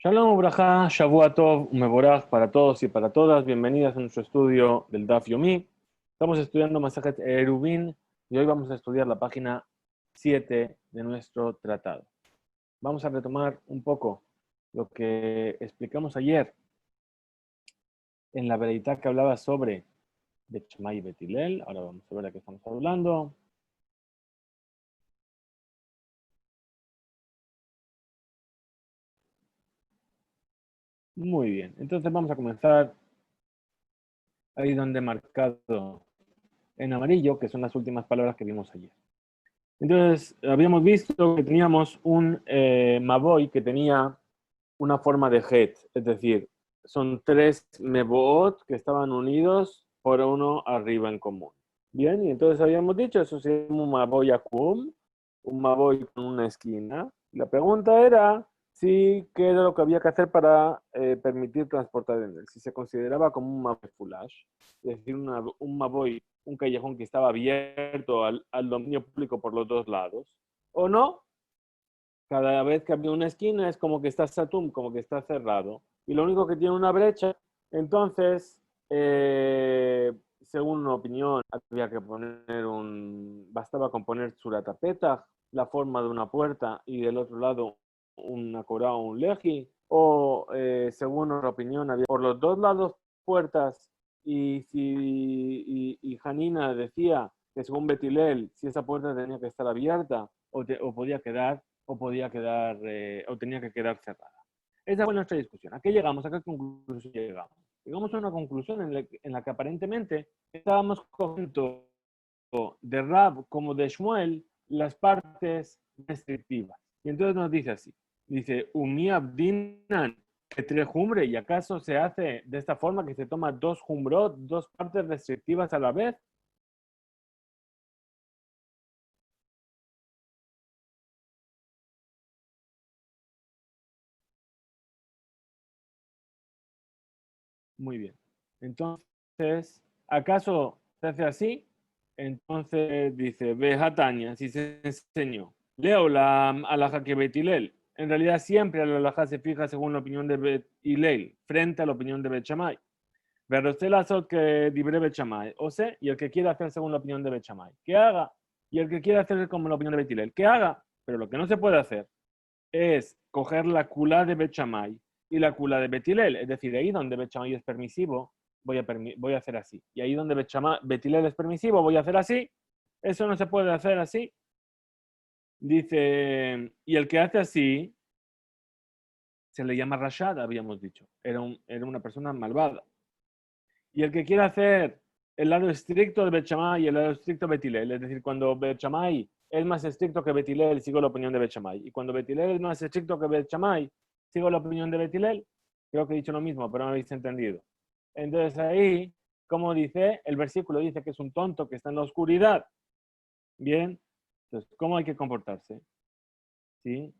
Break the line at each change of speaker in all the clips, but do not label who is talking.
Shalom, Ubrajá, Shavua Tov, Mevorach para todos y para todas. Bienvenidas a nuestro estudio del Daf Yomi. Estamos estudiando Masajet Eruvin y hoy vamos a estudiar la página 7 de nuestro tratado. Vamos a retomar un poco lo que explicamos ayer en la veredita que hablaba sobre Bet Shammai y Bet Hillel. Ahora vamos a ver de qué estamos hablando. Muy bien, entonces vamos a comenzar ahí donde he marcado en amarillo, que son las últimas palabras que vimos ayer. Entonces, habíamos visto que teníamos un Maboy que tenía una forma de Het, es decir, son tres Meboot que estaban unidos por uno arriba en común. Bien, y entonces habíamos dicho, eso se llama un Maboy Akum, un Maboy con una esquina. La pregunta era si qué era lo que había que hacer para permitir transportar en él, si se consideraba como un Maboy Fulash, es decir, un Maboy, un callejón que estaba abierto al dominio público por los dos lados, o no, cada vez que había una esquina es como que está satum, como que está cerrado. Y lo único que tiene una brecha, entonces, según una opinión, había que poner bastaba con poner suratapeta, la forma de una puerta, y del otro lado una corao o un leji. O, según otra opinión, había por los dos lados puertas. Y Janina decía que según Betilel, si esa puerta tenía que estar abierta o podía quedar o tenía que quedar cerrada. Esa fue nuestra discusión. ¿A qué llegamos? ¿A qué conclusión llegamos? Llegamos a una conclusión en la que aparentemente estábamos cogiendo de Rab como de Shmuel las partes restrictivas. Y entonces nos dice así, dice, Umi abdinan que tres jumbre, y acaso se hace de esta forma que se toma dos jumbrot, dos partes restrictivas a la vez. Muy bien. Entonces, ¿acaso se hace así? Entonces dice, ve Hatania, si se enseñó. Leo la alhaja que Bet Hillel. En realidad siempre la alhaja se fija según la opinión de Bet Hillel, frente a la opinión de Bet Shammai. Pero usted la que libre Bet Shammai. O sea, y el que quiera hacer según la opinión de Bet Shammai, que haga. Y el que quiera hacer como la opinión de Bet Hillel, que haga. Pero lo que no se puede hacer es coger la kula de Bet Shammai y la kula de Bet Hillel. Es decir, ahí donde Bet Shammai es permisivo, voy a hacer así. Y ahí donde Bet Hillel es permisivo, voy a hacer así. Eso no se puede hacer así. Dice, y el que hace así, se le llama Rashad, habíamos dicho. Era una persona malvada. Y el que quiere hacer el lado estricto de Bet Shammai y el lado estricto de Bet Hillel, es decir, cuando Bet Shammai es más estricto que Bet Hillel, sigo la opinión de Bet Shammai. Y cuando Bet Hillel es más estricto que Bet Shammai, sigo la opinión de Bet Hillel. Creo que he dicho lo mismo, pero no habéis entendido. Entonces ahí, como dice, el versículo dice que es un tonto que está en la oscuridad. Bien, entonces, ¿cómo hay que comportarse? ¿Sí?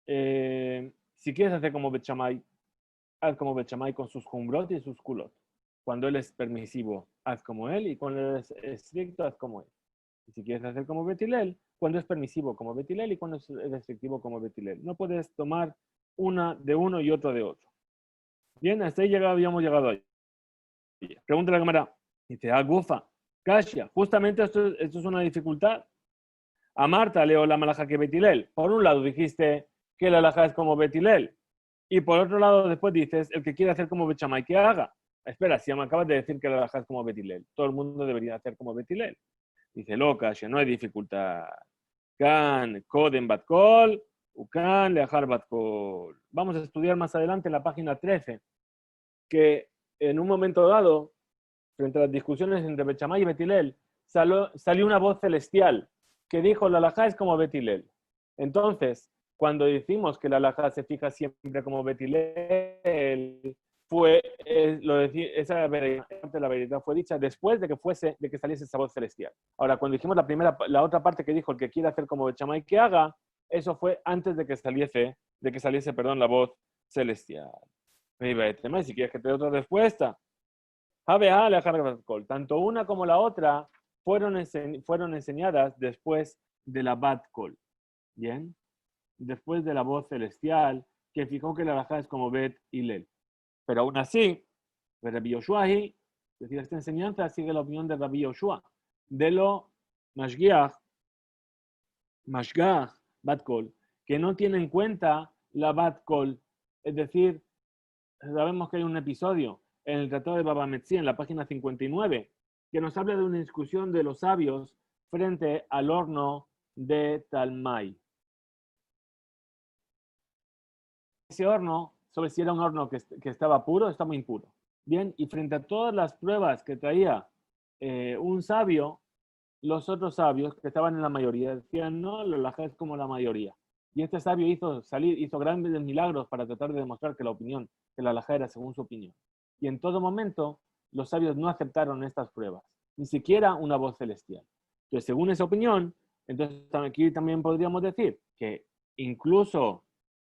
Si quieres hacer como Bet Shammai, haz como Bet Shammai con sus jumbrot y sus culot. Cuando él es permisivo, haz como él, y cuando él es estricto, haz como él. Y si quieres hacer como Bet Hillel, cuando es permisivo como Bet Hillel y cuando es restrictivo como Bet Hillel. No puedes tomar una de uno y otra de otro. Bien, hasta ahí habíamos llegado ahí. Pregunta la cámara. Dice, Gufa, Kasia, justamente esto es una dificultad. A Marta leo la malaja que Bet Hillel. Por un lado dijiste que la malaja es como Bet Hillel. Y por otro lado, después dices, el que quiere hacer como Bet Shammai, que haga. Espera, si me acabas de decir que la malaja es como Bet Hillel, todo el mundo debería hacer como Bet Hillel. Dice, loca, ya no hay dificultad. Can, Coden Batkol, Ucan, Leajar Batkol. Vamos a estudiar más adelante en la página 13, que en un momento dado, frente a las discusiones entre Bet Shammai y Bet Hillel, salió una voz celestial que dijo, la halajá es como Bet Hillel. Entonces, cuando decimos que la halajá se fija siempre como Bet Hillel, esa parte de la verdad fue dicha después de que saliese esa voz celestial. Ahora, cuando dijimos la otra parte que dijo el que quiere hacer como Bet Shammai que haga, eso fue antes de que saliese, perdón, la voz celestial. Y si quieres que te dé otra respuesta, tanto una como la otra fueron enseñadas después de la Bat Kol. Bien, después de la voz celestial, que fijó que la halajá es como Bet Hillel. Pero aún así, Rabbi Yoshua, es decir, esta enseñanza sigue la opinión de Rabbi Yoshua, de lo Mashgiach, Bat Kol, que no tiene en cuenta la Bat Kol. Es decir, sabemos que hay un episodio en el Tratado de Baba Metzia, en la página 59, que nos habla de una discusión de los sabios frente al horno de Talmai. Ese horno, sobre si era un horno que estaba puro o estaba impuro. Bien, y frente a todas las pruebas que traía un sabio, los otros sabios, que estaban en la mayoría, decían, no, la halajá es como la mayoría. Y este sabio hizo grandes milagros para tratar de demostrar que la halajá era según su opinión. Y en todo momento, los sabios no aceptaron estas pruebas, ni siquiera una voz celestial. Entonces, según esa opinión, entonces aquí también podríamos decir que incluso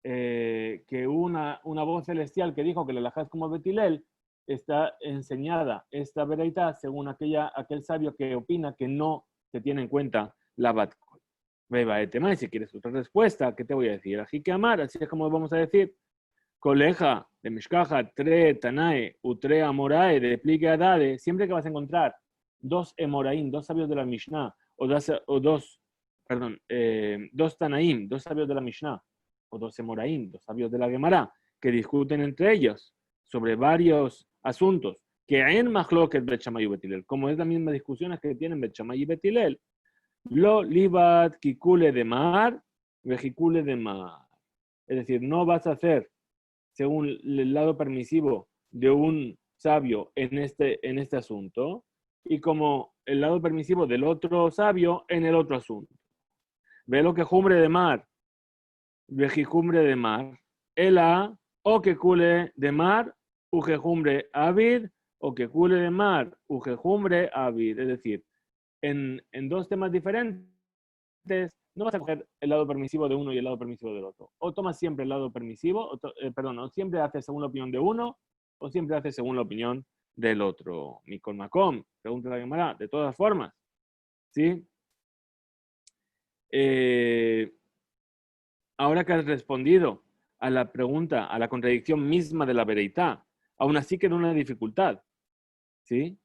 que una voz celestial que dijo que la halajá es como Bet Hillel, está enseñada esta veredad según aquel sabio que opina que no se tiene en cuenta la Bat Kol. Beba etema, y si quieres otra respuesta, ¿qué te voy a decir? Así que amar, así es como vamos a decir. Coleja de Mishkaja, tre Tanae, utre Amorae, de Plique Adade, siempre que vas a encontrar dos Emoraim, dos sabios de la Mishnah, dos Tanaim, dos sabios de la Mishnah, o dos Emoraim, dos sabios de la Gemara, que discuten entre ellos sobre varios asuntos, que en Mahloket Bet Shammai y Bet Hillel, como es la misma discusiones que tienen Bet Shammai y Bet Hillel, lo libat kikule de mar, vejicule de mar. Es decir, no vas a hacer según el lado permisivo de un sabio en este asunto, y como el lado permisivo del otro sabio en el otro asunto. Ve lo que jumbre de mar, vejicumbre de mar, ela, o que cule de mar, ujejumbre avid, o que cule de mar, ujejumbre avid. Es decir, en dos temas diferentes, no vas a coger el lado permisivo de uno y el lado permisivo del otro. O tomas siempre el lado permisivo, o siempre haces según la opinión de uno, o siempre haces según la opinión del otro. Mikol Makom, pregunta la Gemara, de todas formas. ¿Sí? Ahora que has respondido a la pregunta, a la contradicción misma de la vereitá, aún así queda una dificultad. ¿Sí?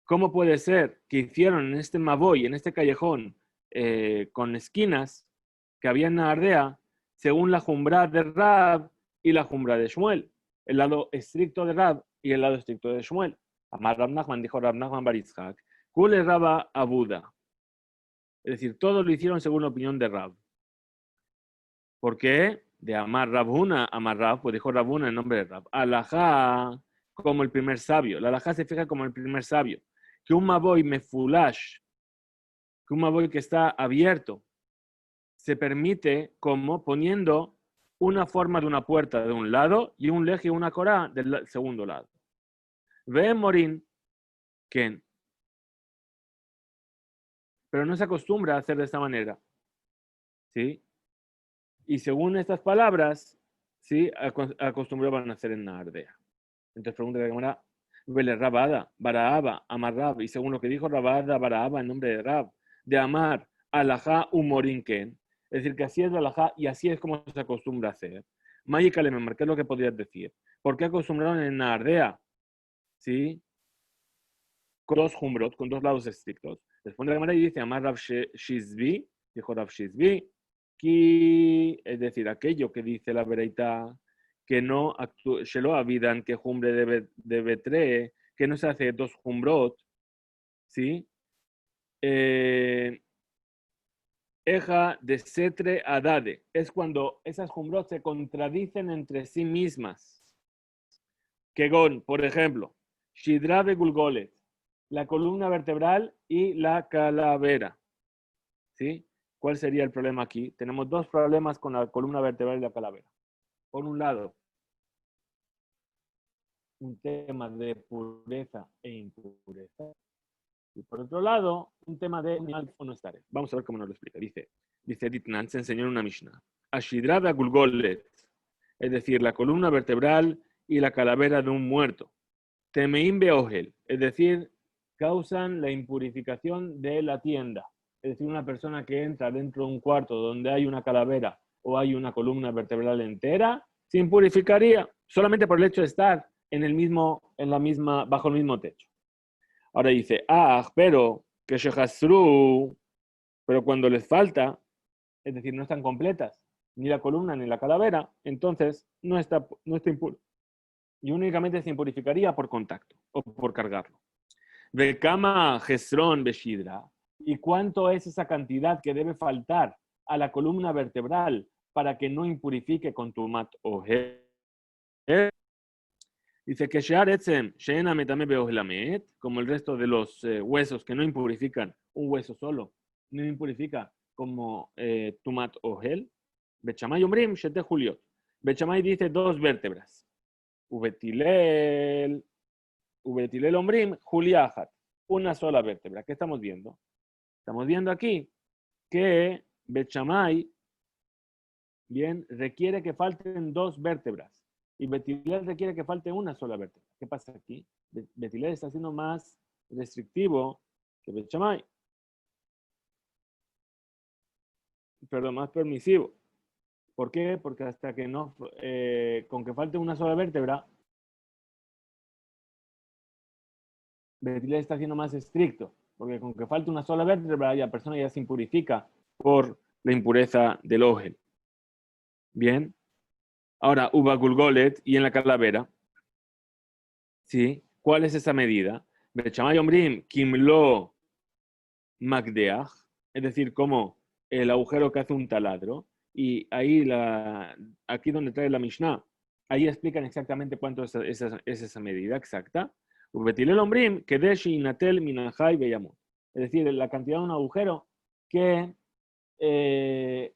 ¿Cómo puede ser que hicieron en este Maboy, en este callejón, con esquinas que había en Nahardea, según la jumbra de Rab y la jumbra de Shmuel? El lado estricto de Rab y el lado estricto de Shmuel. Amar Rab Nachman, dijo Rab Nachman bar Yitzhak, Kule Raba Abuda. Es decir, todos lo hicieron según la opinión de Rab. ¿Por qué? De Amar Rabuna, Amar Rab, pues dijo Rabuna en nombre de Rab. Alajá, como el primer sabio. La alajá se fija como el primer sabio. Que un Maboy mefulash, que un Maboy que está abierto, se permite como poniendo una forma de una puerta de un lado y un leje y una corá del segundo lado. Ve Morín, Ken. Pero no se acostumbra a hacer de esta manera. ¿Sí? Y según estas palabras, ¿sí? Acostumbraban a hacer en Nahardea. Entonces pregunta la Gemara, Vele Rabada, Baraaba, Amar Rab, y según lo que dijo Rabada, Baraaba en nombre de Rab, de Amar, Alajá, Umorinken. Es decir, que así es la Alajá y así es como se acostumbra a hacer. Mágica le me marqué lo que podrías decir. ¿Por qué acostumbraron en Nahardea? ¿Sí? Con dos jumbrot, con dos lados estrictos. Responde la Gemara y dice, Amar Rab Shizbi, dijo Rab Shizbi, es decir, aquello que dice la vereita, que no shelo avidan que jumbre de betre, que no se hace dos jumbrot, ¿sí? Eja de setre adade, es cuando esas jumbrot se contradicen entre sí mismas. Kegon, por ejemplo, Shidrabe Gulgolet, la columna vertebral y la calavera, ¿sí? ¿Cuál sería el problema aquí? Tenemos dos problemas con la columna vertebral y la calavera. Por un lado, un tema de pureza e impureza. Y por otro lado, un tema de animal o no estar. Vamos a ver cómo nos lo explica. Dice Ditnan, se enseñó en una Mishnah. Ashidrada Gulgolet, es decir, la columna vertebral y la calavera de un muerto. Temeim Beogel, es decir, causan la impurificación de la tienda. Es decir, una persona que entra dentro de un cuarto donde hay una calavera o hay una columna vertebral entera, se impurificaría solamente por el hecho de estar bajo el mismo techo. Ahora dice, pero que shehasru, pero cuando les falta, es decir, no están completas, ni la columna ni la calavera, entonces no está impuro. Y únicamente se impurificaría por contacto o por cargarlo. Vekama gesrón beshidra. ¿Y cuánto es esa cantidad que debe faltar a la columna vertebral para que no impurifique con tumat o Dice que como el resto de los huesos que no impurifican, un hueso solo, no impurifica como tumat o gel. Bechamay omrim shete juliot. Bechamay dice 2 vértebras. Ubetilel omrim juliajat. Una sola vértebra. ¿Qué estamos viendo? Estamos viendo aquí que Bechamay bien requiere que falten 2 vértebras. Y Betilel requiere que falte una sola vértebra. ¿Qué pasa aquí? Betilel está siendo más restrictivo que Bet Shammai. Perdón, más permisivo. ¿Por qué? Porque hasta que no, con que falte una sola vértebra, Betilel está siendo más estricto. Porque con que falte una sola vértebra, la persona ya se impurifica por la impureza del ojel. Bien. Ahora, Uba Gulgolet y en la calavera. ¿Sí? ¿Cuál es esa medida? Bechamay Omrim, Kimlo Magdeach, es decir, como el agujero que hace un taladro. Y ahí, aquí donde trae la Mishnah, ahí explican exactamente cuánto es esa medida exacta. Ubetilel Omrim, Kedeshi Inatel Minahai Beyamut. Es decir, la cantidad de un agujero que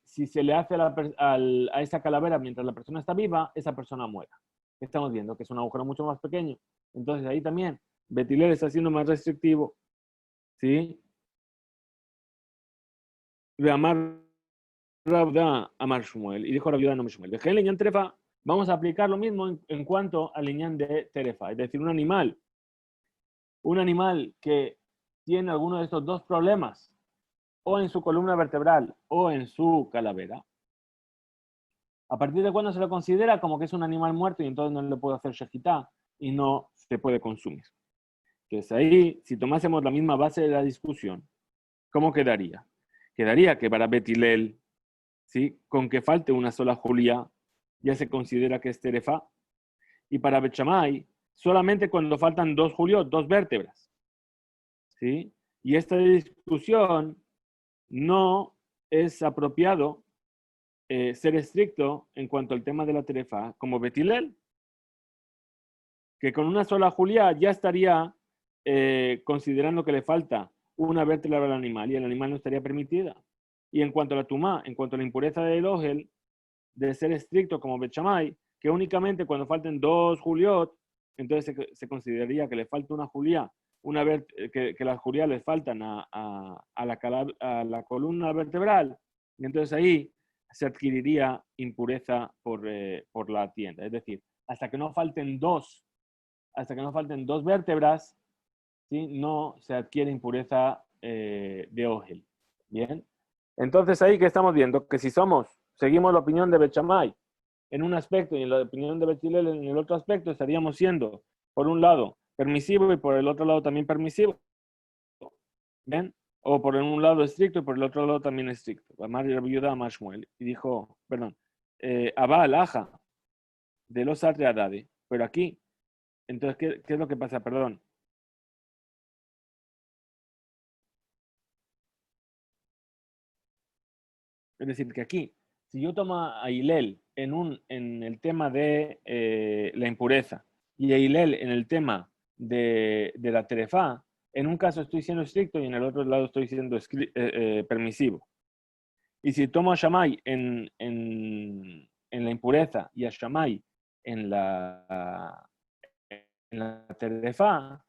si se le hace a esa calavera mientras la persona está viva, esa persona muera. Estamos viendo que es un agujero mucho más pequeño. Entonces ahí también Betilel está siendo más restrictivo. ¿Sí? De Amar Rabda Amar Shmuel. Y dijo Rabda no Shmuel. De leñán terefa. Vamos a aplicar lo mismo en cuanto al leñán de terefa. Es decir, un animal que tiene alguno de estos 2 problemas, o en su columna vertebral o en su calavera, ¿a partir de cuándo se lo considera como que es un animal muerto y entonces no le puede hacer shejitá y no se puede consumir? Entonces ahí, si tomásemos la misma base de la discusión, ¿cómo quedaría? Quedaría que para Betilel, ¿sí? Con que falte una sola julia, ya se considera que es terefa. Y para Bet Shammai, solamente cuando faltan 2 juliot, 2 vértebras. ¿Sí? Y esta discusión no es apropiado ser estricto en cuanto al tema de la terefa, como Betilel, que con una sola julia ya estaría considerando que le falta una vértebra al animal y el animal no estaría permitida. Y en cuanto a la tumá, en cuanto a la impureza del ojel, de ser estricto como Bet Shammai, que únicamente cuando falten 2 juliot, entonces se consideraría que le falta una julia, que las julias le faltan a la columna vertebral, y entonces ahí se adquiriría impureza por la tienda. Es decir, hasta que no falten dos vértebras, ¿sí? No se adquiere impureza de ojel. Bien. Entonces ahí que estamos viendo que si seguimos la opinión de Bet Shammai en un aspecto y en la opinión de Bet Hillel en el otro aspecto, estaríamos siendo, por un lado, permisivo y por el otro lado también permisivo. ¿Bien? O por un lado estricto y por el otro lado también estricto. Amar Rabbi Amar Shmuel. Y dijo, perdón, Abba Alaja, de los Adade. Pero aquí, entonces, ¿qué es lo que pasa? Perdón. Es decir, que aquí, si yo tomo a Hillel en el tema de la impureza y a Hillel en el tema de la terefá, en un caso estoy siendo estricto y en el otro lado estoy siendo permisivo. Y si tomo a Shammai en la impureza y a Shammai en la terefá,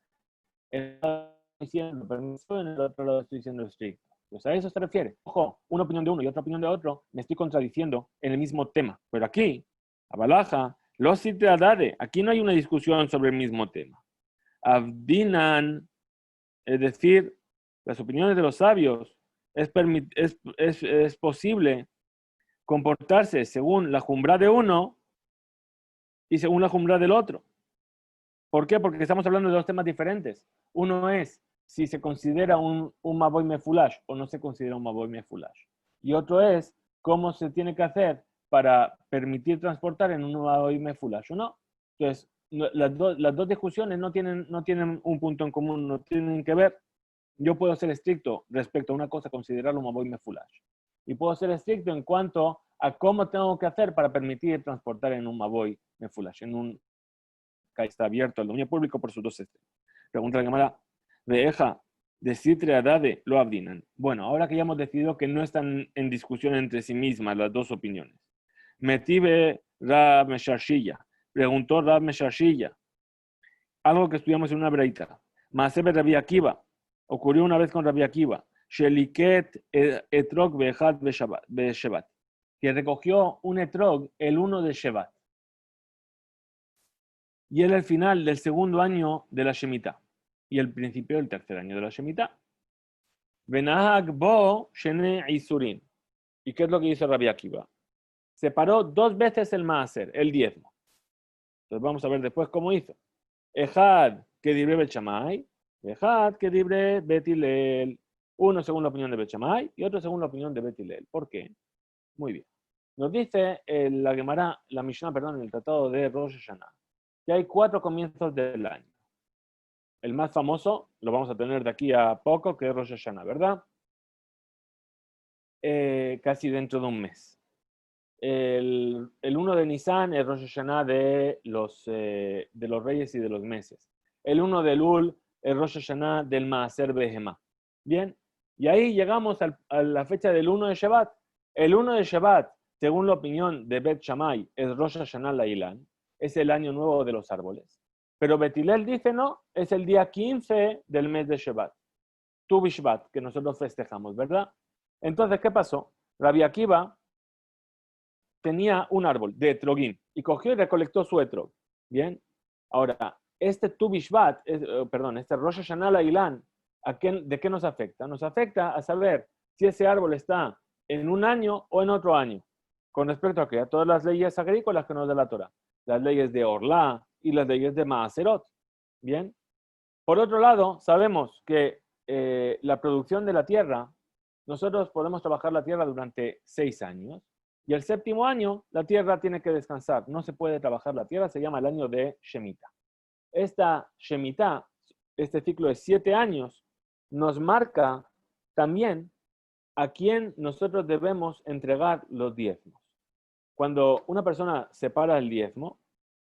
estoy siendo permisivo y en el otro lado estoy siendo estricto. Pues a eso se refiere. Ojo, una opinión de uno y otra opinión de otro, me estoy contradiciendo en el mismo tema. Pero aquí, a Balaja, los Adade, aquí no hay una discusión sobre el mismo tema. Abdinan, es decir, las opiniones de los sabios, es posible comportarse según la jumbra de uno y según la Jumra del otro. ¿Por qué? Porque estamos hablando de dos temas diferentes. Uno es si se considera un Maboy Mefulash o no se considera un Maboy Mefulash. Y otro es cómo se tiene que hacer para permitir transportar en un Maboy Mefulash o no. Entonces, las dos discusiones no tienen un punto en común, no tienen que ver. Yo puedo ser estricto respecto a una cosa, considerarlo un Maboy Mefulash. Y puedo ser estricto en cuanto a cómo tengo que hacer para permitir transportar en un Maboy Mefulash, en un que está abierto al dominio público por sus dos extremos. Pregunta la Gemara, Veja, de Sitre Adade lo abdinan. Bueno, ahora que ya hemos decidido que no están en discusión entre sí mismas las dos opiniones. Metive Rab Mesharshilla, preguntó Rab Mesharshilla, algo que estudiamos en una breita. Masebe Rabbi Akiva, ocurrió una vez con Rabbi Akiva, Sheliket etrog Behad Beshevat, que recogió un etrog el 1 de Shevat. Y era el final del segundo año de la Shemitah y el principio del tercer año de la Shemitah. Benahag bo shene isurin. ¿Y qué es lo que hizo Rabbi Akiva? Separó dos veces el maaser, el diezmo. Entonces vamos a ver después cómo hizo. Ejad que dibre Bet Shammai, Ejad que dibre Bet Hillel. Uno según la opinión de Bet Shammai y otro según la opinión de Bet Hillel. ¿Por qué? Muy bien. Nos dice la Gemara, la Mishnah, perdón, en el tratado de Rosh Hashanah, que hay 4 comienzos del año. El más famoso lo vamos a tener de aquí a poco, que es Rosh Hashanah, ¿verdad? Casi dentro de un mes. El 1 de Nisan es Rosh Hashanah de los reyes y de los meses. El 1 de Elul es Rosh Hashanah del Maaser Behemá. Bien, y ahí llegamos a la fecha del 1 de Shevat. El 1 de Shevat, según la opinión de Bet Shammai, es Rosh Hashanah Lailan, es el año nuevo de los árboles. Pero Bet Hillel dice no, es el día 15 del mes de Shevat, Tu Bishvat, que nosotros festejamos, ¿verdad? Entonces, ¿qué pasó? Rabbi Akiva tenía un árbol de etrogim y cogió y recolectó su etrog. Bien, ahora, este Tu Bishvat, este Rosh Hashanah Lailan, ¿de qué nos afecta? Nos afecta a saber si ese árbol está en un año o en otro año, con respecto a todas las leyes agrícolas que nos da la Torah, las leyes de Orlá y las leyes de Maaserot. Bien, por otro lado, sabemos que la producción de la tierra, nosotros podemos trabajar la tierra durante 6 años y el séptimo año la tierra tiene que descansar. No se puede trabajar la tierra, se llama el año de Shemitah. Esta Shemitah, este ciclo de 7 años, nos marca también a quién nosotros debemos entregar los diezmos. Cuando una persona separa el diezmo,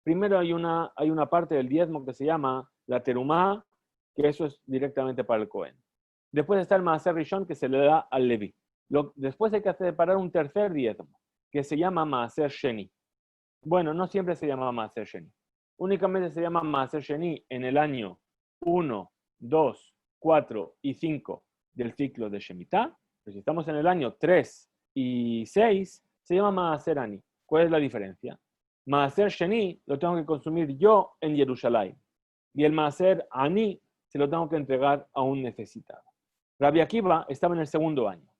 primero hay una parte del diezmo que se llama la terumá, que eso es directamente para el Cohen. Después está el Maaser Rishon, que se le da al Leví. Después hay que separar un tercer diezmo, que se llama Maaser Sheni. Bueno, no siempre se llama Maaser Sheni. Únicamente se llama Maaser Sheni en el año 1, 2, 4 y 5 del ciclo de Shemitah. Pero si estamos en el año 3 y 6, se llama Maaser Ani. ¿Cuál es la diferencia? Maaser Sheni lo tengo que consumir yo en Jerusalén. Y el Maaser Ani se lo tengo que entregar a un necesitado. Rabbi Akiva estaba en el segundo año.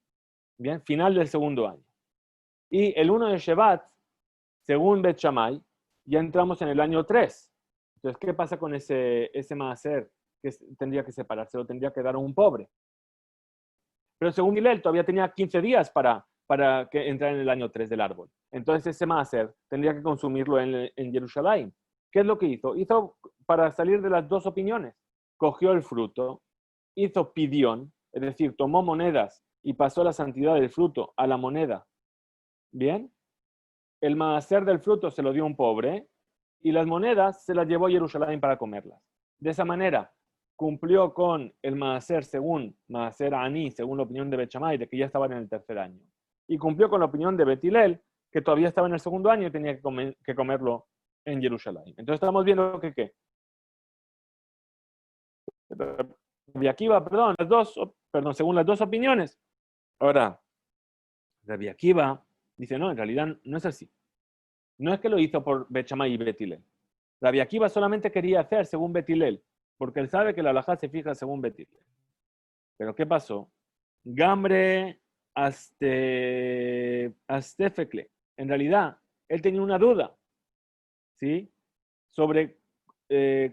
Bien, final del segundo año. Y el 1 de Shevat, según Bet Shammai, ya entramos en el año 3. Entonces, ¿qué pasa con ese Maaser que tendría que separarse? Lo tendría que dar a un pobre. Pero según Hillel, todavía tenía 15 días para que entrar en el año 3 del árbol. Entonces ese Maaser tendría que consumirlo en Jerusalén. ¿Qué es lo que hizo? Hizo para salir de las dos opiniones. Cogió el fruto, hizo pidión, es decir, tomó monedas y pasó la santidad del fruto a la moneda. ¿Bien? El Maaser del fruto se lo dio a un pobre y las monedas se las llevó a Jerusalén para comerlas. De esa manera, cumplió con el Maaser según Maaser Ani, según la opinión de Bet Shammai, de que ya estaban en el tercer año. Y cumplió con la opinión de Bet Hillel, que todavía estaba en el segundo año y tenía que comerlo en Jerusalén. Entonces estamos viendo que ¿qué? Rabbi Akiva, según las dos opiniones. Ahora, Rabbi Akiva dice, no, en realidad no es así. No es que lo hizo por Bet Shammai y Bet Hillel. Rabbi Akiva solamente quería hacer según Bet Hillel, porque él sabe que la halajá se fija según Bet Hillel. Pero ¿qué pasó? Gambre Astefekle. En realidad, él tenía una duda. ¿Sí? sobre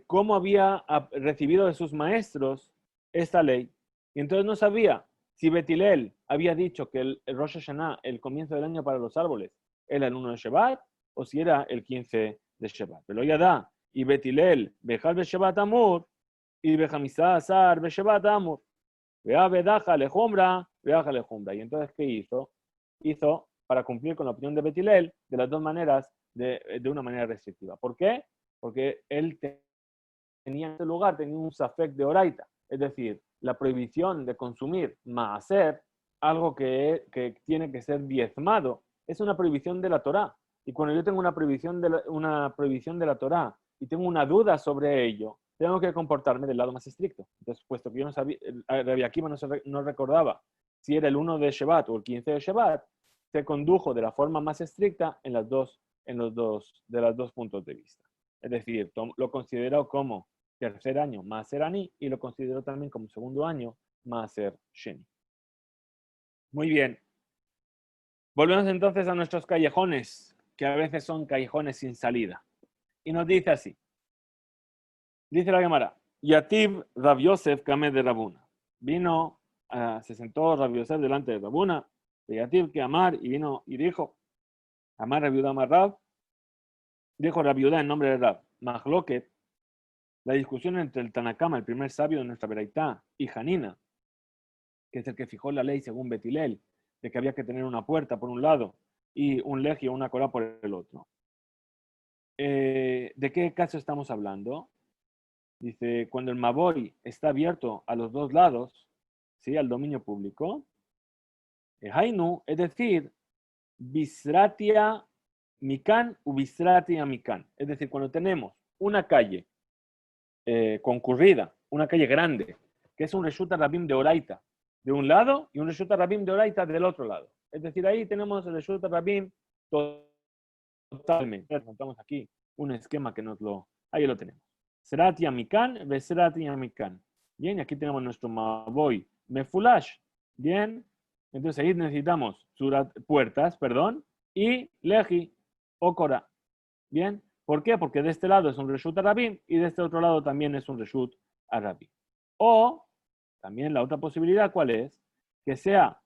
cómo había recibido de sus maestros esta ley. Y entonces no sabía si Betilel había dicho que el Rosh Hashanah, el comienzo del año para los árboles, era el 1 de Shevat o si era el 15 de Shevat. Pero ya da, y Betilel, Bejal Beshevat Amur, y Bejamizá Azar Beshevat Amur. Vea Bedaja Lejumbra, Bedaja Lejumbra. Y entonces, ¿qué hizo? Hizo para cumplir con la opinión de Betilel de las dos maneras, de una manera restrictiva. ¿Por qué? Porque él tenía en este lugar, tenía un safek de oraita, es decir, la prohibición de consumir maaser, algo que tiene que ser diezmado, es una prohibición de la Torá. Y cuando yo tengo una prohibición de la Torá y tengo una duda sobre ello, tengo que comportarme del lado más estricto. Entonces, puesto que yo no sabía, Rabbi Akiva no recordaba si era el 1 de Shevat o el 15 de Shevat, se condujo de la forma más estricta en los dos puntos de vista. Es decir, lo consideró como tercer año Maaser Ani y lo consideró también como segundo año Maaser Sheni. Muy bien. Volvemos entonces a nuestros callejones, que a veces son callejones sin salida. Y nos dice así. Dice la Gemara, Yativ Rav Yosef Kame de Rabuna. Se sentó Rav Yosef delante de Rabuna, de Yativ que Amar, y vino y dijo, Amar Rav Yudah Amar Rav, dijo Rav Yudah en nombre de Rav, Mahloket, la discusión entre el Tanakama, el primer sabio de nuestra Beraitá, y Hanina, que es el que fijó la ley según Betilel, de que había que tener una puerta por un lado y un legi o una corá por el otro. ¿De qué caso estamos hablando? Dice, cuando el Maboy está abierto a los dos lados, ¿sí? Al dominio público, Hainu, es decir, Bisratia Mikan u Bisratia Mikan. Es decir, cuando tenemos una calle concurrida, una calle grande, que es un Reshut Rabim de Oraita de un lado y un Reshut Rabim de Oraita del otro lado. Es decir, ahí tenemos el Reshut Rabim totalmente. Montamos aquí un esquema que ahí lo tenemos. Serati Amikan, Veserati Amikan. Bien, y aquí tenemos nuestro Maboy Mefulash. Bien, entonces ahí necesitamos puertas, y Leji o Korah. Bien, ¿por qué? Porque de este lado es un Reshut Arabim y de este otro lado también es un Reshut Arabim. O también la otra posibilidad, ¿cuál es? Que sea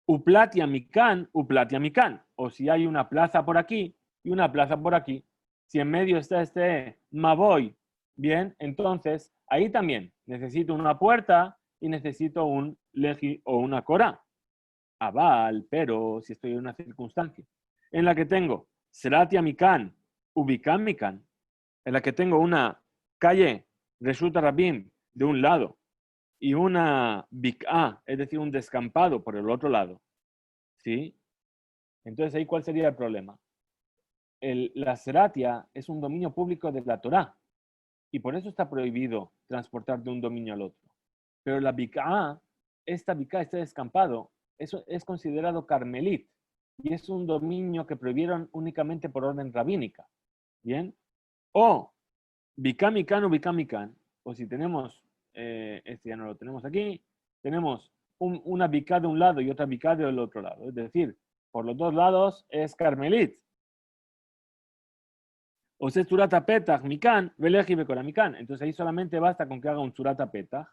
Uplatia Mikan, Uplatia Mikan. O si hay una plaza por aquí y una plaza por aquí. Si en medio está este Maboy, bien, entonces ahí también necesito una puerta y necesito un Leji o una Korah. Aval, pero si estoy en una circunstancia en la que tengo Seratia Mikan, Ubikam Mikan, en la que tengo una calle Reshut Rabim de un lado y una Bik'a, es decir, un descampado por el otro lado, ¿sí? Entonces ahí, ¿cuál sería el problema? La Seratia es un dominio público de la Torá y por eso está prohibido transportar de un dominio al otro. Pero la Bik'a, este descampado, eso es considerado carmelit y es un dominio que prohibieron únicamente por orden rabínica. ¿Bien? O Bikamikan o Bikamikan, o si tenemos, este ya no lo tenemos aquí, tenemos una Biká de un lado y otra Biká del otro lado. Es decir, por los dos lados es carmelit. O sea, Surata Petach, Mikan, Veleji Bekora Mikan. Entonces ahí solamente basta con que haga un Surata Petach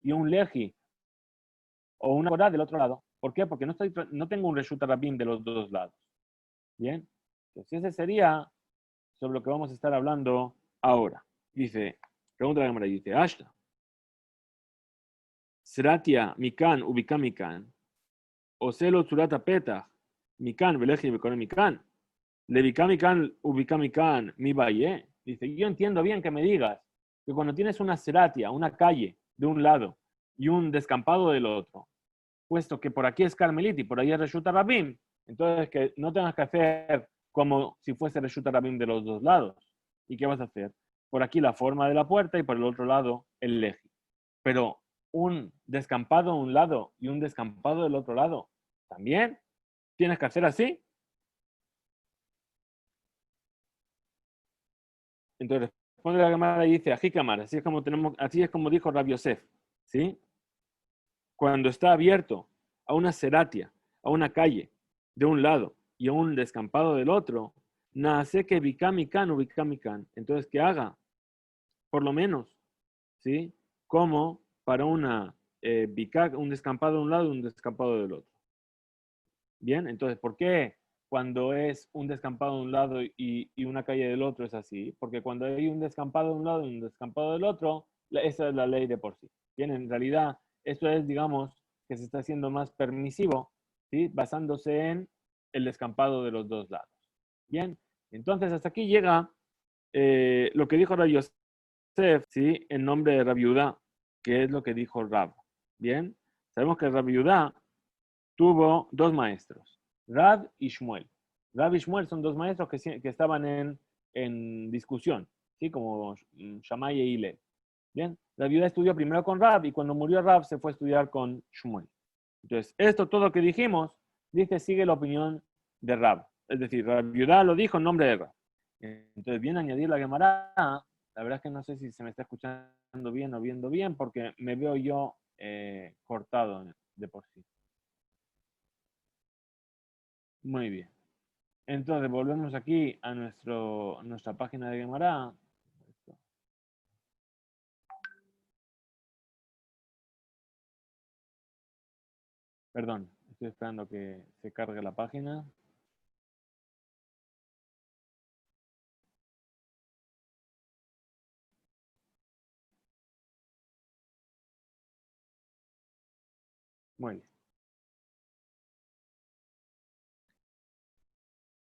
y un Leji o una Korah del otro lado. ¿Por qué? Porque no tengo un Reshut Rabim de los dos lados. Bien, entonces ese sería sobre lo que vamos a estar hablando ahora. Dice, pregunta la cámara, dice, Ashta, Seratia Mikan Ubika Mikan, Oselo Surata Petach, Mikan Veleji Bekora Mikan, Levika Mikan Ubika Mikan, Mi Valle. Dice, yo entiendo bien que me digas que cuando tienes una Seratia, una calle de un lado y un descampado del otro, puesto que por aquí es Carmelit y por ahí es Reshut Rabim, entonces que no tengas que hacer como si fuese Reshut Rabim de los dos lados. ¿Y qué vas a hacer? Por aquí la forma de la puerta y por el otro lado el leji. Pero un descampado de un lado y un descampado del otro lado, ¿también tienes que hacer así? Entonces responde la cámara y dice, Ajikamar, así es como dijo Rav Yosef, ¿sí? Cuando está abierto a una seratia, a una calle de un lado y a un descampado del otro, nace que bikamikan o bikamikan. Entonces, que haga, por lo menos, ¿sí? Como para una un descampado de un lado y un descampado del otro. Bien, entonces, ¿por qué cuando es un descampado de un lado y una calle del otro es así? Porque cuando hay un descampado de un lado y un descampado del otro, esa es la ley de por sí. Bien, en realidad, esto es, digamos, que se está haciendo más permisivo, ¿sí? Basándose en el descampado de los dos lados. Bien, entonces hasta aquí llega lo que dijo Rab Yosef, ¿sí? En nombre de Rab Yudá, que es lo que dijo Rab. Bien, sabemos que Rab Yudá tuvo dos maestros, Rab y Shmuel. Rab y Shmuel son dos maestros que estaban en discusión, ¿sí? Como Shammai e Hillel. Bien, Rab Yudá estudió primero con Rab y cuando murió Rab se fue a estudiar con Shmuel. Entonces, esto todo lo que dijimos, dice, sigue la opinión de Rab. Es decir, Rab Yudá lo dijo en nombre de Rab. Entonces, viene a añadir la Gemara. La verdad es que no sé si se me está escuchando bien o viendo bien, porque me veo yo cortado de por sí. Muy bien. Entonces, volvemos aquí a nuestra página de Gemara. Perdón, estoy esperando que se cargue la página. Muy bien.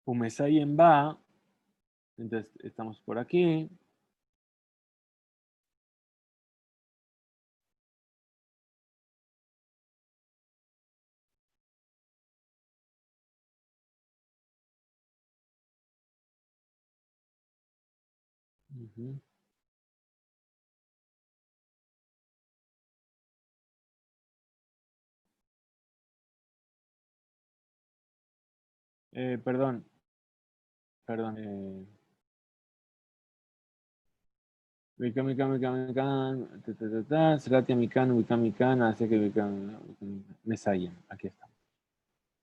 Umesai en Ba. Entonces, estamos por aquí. Ujú. Perdón, perdón. Mikan, mikan, mikan, mikan, Seratia mikan, mikan, mikan, hace que mikan, Mesaya. Aquí está.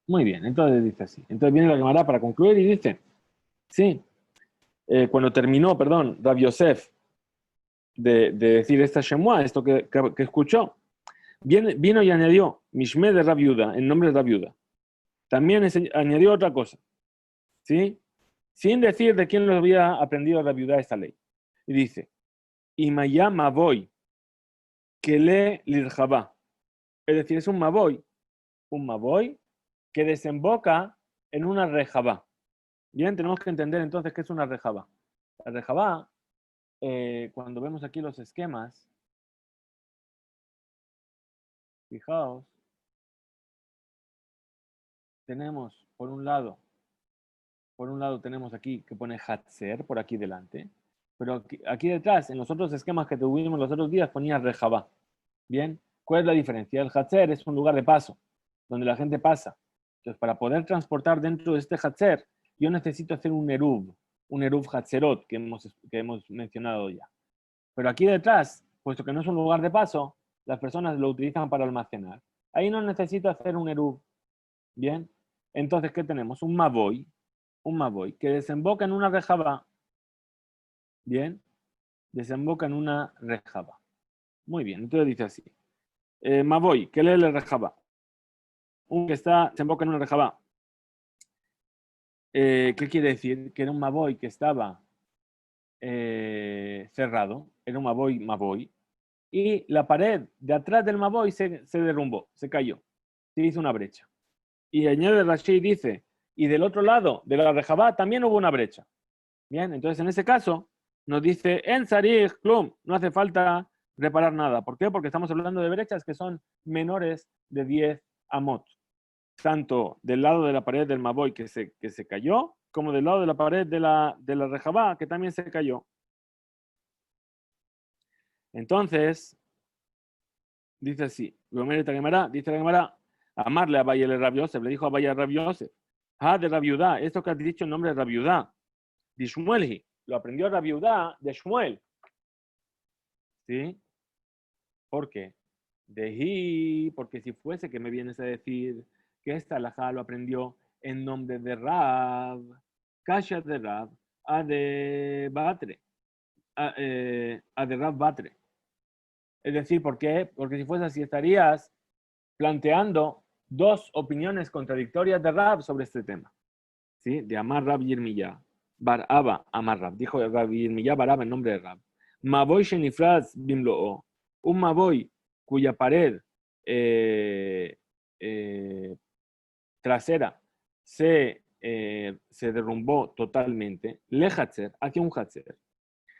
Muy bien, entonces dice así. Entonces viene la Gemara para concluir y dice, sí, cuando terminó, perdón, Rav Yosef de decir esta Shemua, esto que escuchó, vino y añadió Mishme de Rav Yuda, en nombre de Rav Yuda. También añadió otra cosa, ¿sí? Sin decir de quién lo había aprendido Rav Yuda esta ley. Y dice, Imayama voy, que le lirjabá. Es decir, es un maboy que desemboca en una rejabá. Bien, tenemos que entender entonces qué es una rejabá. La rejabá, cuando vemos aquí los esquemas, fijaos, tenemos por un lado tenemos aquí que pone Hatzer por aquí delante, pero aquí detrás, en los otros esquemas que tuvimos los otros días, ponía Rejabá. Bien, ¿cuál es la diferencia? El Hatzer es un lugar de paso, donde la gente pasa. Entonces, para poder transportar dentro de este Hatzer, yo necesito hacer un Eruv Hatzerot que hemos mencionado ya. Pero aquí detrás, puesto que no es un lugar de paso, las personas lo utilizan para almacenar. Ahí no necesito hacer un Eruv. Bien, entonces, ¿qué tenemos? Un Maboy, que desemboca en una rejaba. Bien, desemboca en una rejaba. Muy bien, entonces dice así. Maboy, ¿qué lee la rejaba? Un que desemboca en una rejaba. ¿Qué quiere decir? Que era un Maboy que estaba cerrado, era un Maboy, y la pared de atrás del Maboy se derrumbó, se cayó, se hizo una brecha. Y añade Rashi dice, y del otro lado de la rejabá también hubo una brecha. Bien, entonces en ese caso nos dice, en Sarich, Klum, no hace falta reparar nada. ¿Por qué? Porque estamos hablando de brechas que son menores de 10 amot. Tanto del lado de la pared del Maboy que se cayó, como del lado de la pared de la Rejabá que también se cayó. Entonces, dice así, dice la Gemara, amarle a Valle Rabbi Yosef, le dijo a Valle Rabbi Yosef, de Rabiudá, esto que has dicho en nombre de Rabiudá, de Shmuelhi, lo aprendió Rabiudá de Shmuel, ¿sí? ¿Por qué? Porque si fuese que me vienes a decir que esta alajá lo aprendió en nombre de Rab, Kasha de Rab, a de Batre, a de Rab Batre. Es decir, ¿por qué? Porque si fuese así, estarías planteando dos opiniones contradictorias de Rab sobre este tema. ¿Sí? De Amar Rab Yirmiyah. Bar Abba, Amar Rab. Dijo Rab Yirmiyah Bar Abba en nombre de Rab. Maboy Shenifraz Bimlo'o. Un Maboy cuya pared trasera se derrumbó totalmente. Le Hatzer, hacia un Hatzer.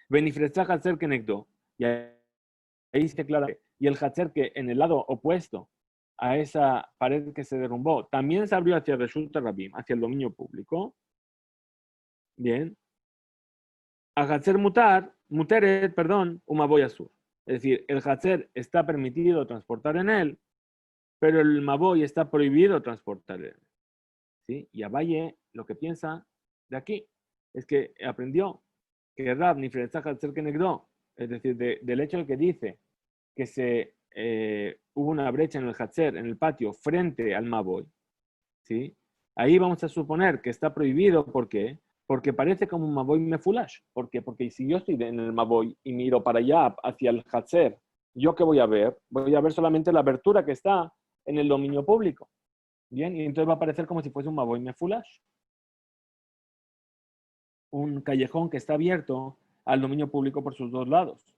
Benifrezá Hatzer que negdó. Y ahí se aclara. Y el Hatzer que en el lado opuesto a esa pared que se derrumbó también se abrió hacia Reshut Rabim, hacia el dominio público. Bien. A Hatzer Muteret, perdón, Umaboy Azur. Es decir, el Hatzer está permitido transportar en él, pero el Maboy está prohibido transportar en él. ¿Sí? Y Abaye lo que piensa de aquí es que aprendió que Rab ni Fretzach Hatzer que negó, es decir, del hecho de que dice que hubo una brecha en el Hatzer, en el patio, frente al Maboy. ¿Sí? Ahí vamos a suponer que está prohibido, ¿por qué? Porque parece como un Maboy Mefulash. ¿Por qué? Porque si yo estoy en el Maboy y miro para allá, hacia el Hatzer, ¿yo qué voy a ver? Voy a ver solamente la abertura que está en el dominio público. Bien, y entonces va a parecer como si fuese un Maboy Mefulash. Un callejón que está abierto al dominio público por sus dos lados.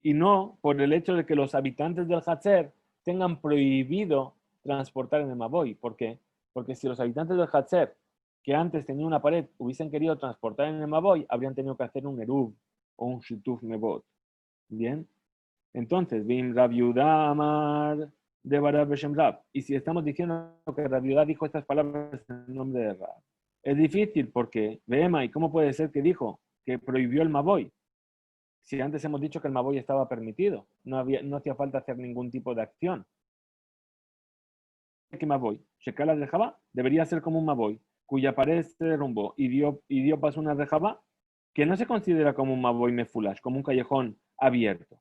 Y no por el hecho de que los habitantes del Hatzer tengan prohibido transportar en el Maboy. ¿Por qué? Porque si los habitantes del Hatzer, que antes tenían una pared, hubiesen querido transportar en el Maboy, habrían tenido que hacer un Eruv o un Shituf Mebot. Bien. Entonces, Bim Rab Yehuda Amar de Barab Beshem Rab. Y si estamos diciendo que Rab Yehuda dijo estas palabras en nombre de Rab, es difícil porque, Vema, ¿y cómo puede ser que dijo que prohibió el Maboy? Si antes hemos dicho que el Maboy estaba permitido, no hacía falta hacer ningún tipo de acción. ¿Qué Maboy? Shekala de Jabá debería ser como un Maboy, cuya pared se derrumbó y dio paso a una rejabá, que no se considera como un Maboy Mefulash, como un callejón abierto.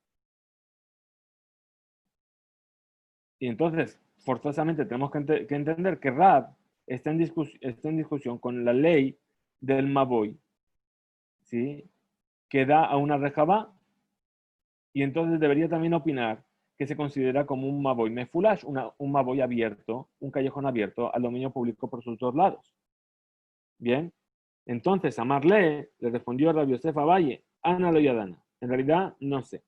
Y entonces, forzosamente, tenemos que entender que Rab está en discusión con la ley del Maboy, ¿sí? Que da a una rejabá, y entonces debería también opinar que se considera como un Maboy Mefulash, un Maboy abierto, un callejón abierto al dominio público por sus dos lados. Bien, entonces Amarle le respondió a Rabbi Yosef Valle, Ana lo Yadana. En realidad, no sé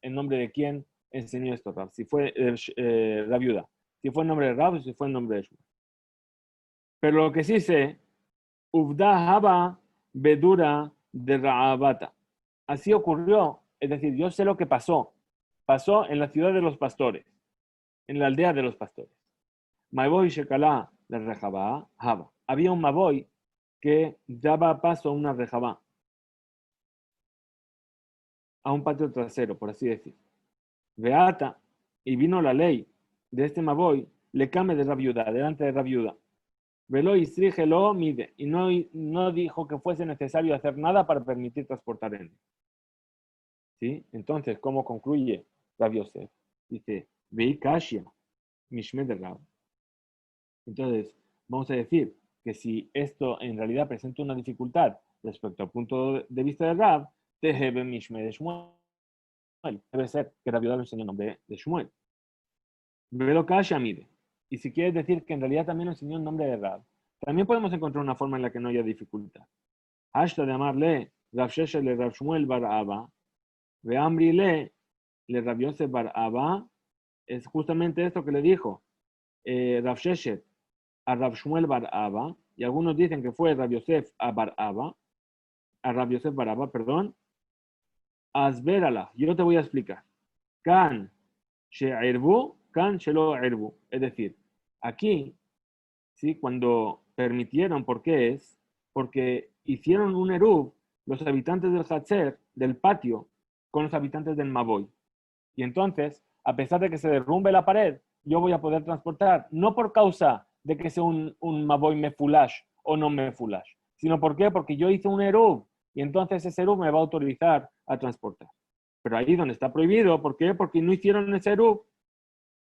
en nombre de quién enseñó esto Rab, si fue Rabbi Yehuda, si fue en nombre de Rab o si fue en nombre de Shmuel. Pero lo que sí sé, Uvda Haba Bedura de Raabata. Así ocurrió, es decir, yo sé lo que pasó. Pasó en la ciudad de los pastores, en la aldea de los pastores. Maiboy Shekalá de Rejabá, Haba. Había un Maboy que daba paso a una Rejabá, a un patio trasero, por así decir. Beata, y vino la ley de este Maboy, le came de Rabiuda, delante de Rabiuda. Veló y Strígelo mide, y no dijo que fuese necesario hacer nada para permitir transportar en él. ¿Sí? Entonces, ¿cómo concluye Rabbi Yosef? Dice, Vei Kashia, Mishmed Rab. Entonces, vamos a decir que si esto en realidad presenta una dificultad respecto al punto de vista de Rab, Tehebe Mishmed Shmuel. Debe ser que Rabbi Yosef lo enseñó en nombre de Shmuel. Velo Kashia mide. Y si quieres decir que en realidad también lo enseñó en nombre de Rab, también podemos encontrar una forma en la que no haya dificultad. Hashta de amarle Rav Sheshet le Rav Shmuel bar Abba, Veamri le Rav Yosef bar Abba, es justamente esto que le dijo Rav Sheshet a Rav Shmuel bar Abba, y algunos dicen que fue Rav Yosef a bar Abba, a Rav Yosef bar Abba, perdón. Asberala, yo te voy a explicar. Kan she'irbu, kan shelo irbu. Es decir, aquí, ¿sí? Cuando permitieron, ¿por qué es? Porque hicieron un erub los habitantes del Hatzer, del patio, con los habitantes del Maboy. Y entonces, a pesar de que se derrumbe la pared, yo voy a poder transportar, no por causa de que sea un Maboy Mefulash o no Mefulash, sino ¿por qué? Porque yo hice un Eruv y entonces ese Eruv me va a autorizar a transportar. Pero ahí donde está prohibido, ¿por qué? Porque no hicieron ese Eruv.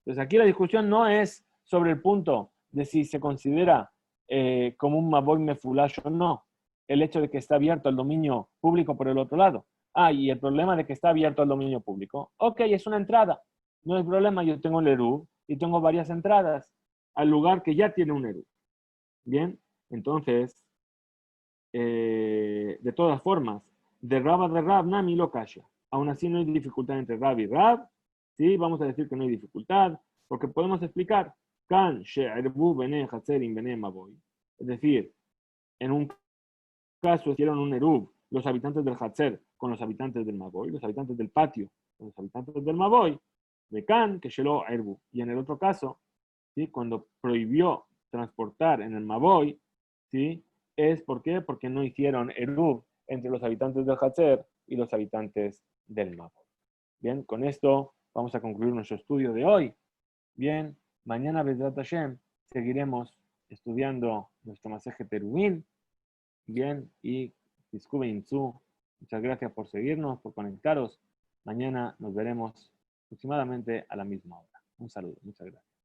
Entonces aquí la discusión no es sobre el punto de si se considera como un Maboy Mefulash o no, el hecho de que está abierto al dominio público por el otro lado. Ah, y el problema de que está abierto al dominio público. Ok, es una entrada. No hay problema, yo tengo el Eruv y tengo varias entradas al lugar que ya tiene un Eruv. Bien, entonces, de todas formas, de Rab a de Rab, Nami lo calla. Aún así no hay dificultad entre Rab y Rab. Sí, vamos a decir que no hay dificultad, porque podemos explicar. Kan she'erbu bene hatzerim bene maboy. Es decir, en un caso hicieron un Eruv, los habitantes del Hatzer con los habitantes del Maboy, los habitantes del patio con los habitantes del Maboy, de Kan, que Shelo Erbu. Y en el otro caso, ¿sí? Cuando prohibió transportar en el Maboy, ¿sí? ¿Es por qué? Porque no hicieron Eruv entre los habitantes del Hatzer y los habitantes del Maboy. Bien, con esto vamos a concluir nuestro estudio de hoy. Bien, mañana, Bezrat Hashem, seguiremos estudiando nuestro Maseje Terubín. Bien, y Discube Insu, muchas gracias por seguirnos, por conectaros. Mañana nos veremos aproximadamente a la misma hora. Un saludo, muchas gracias.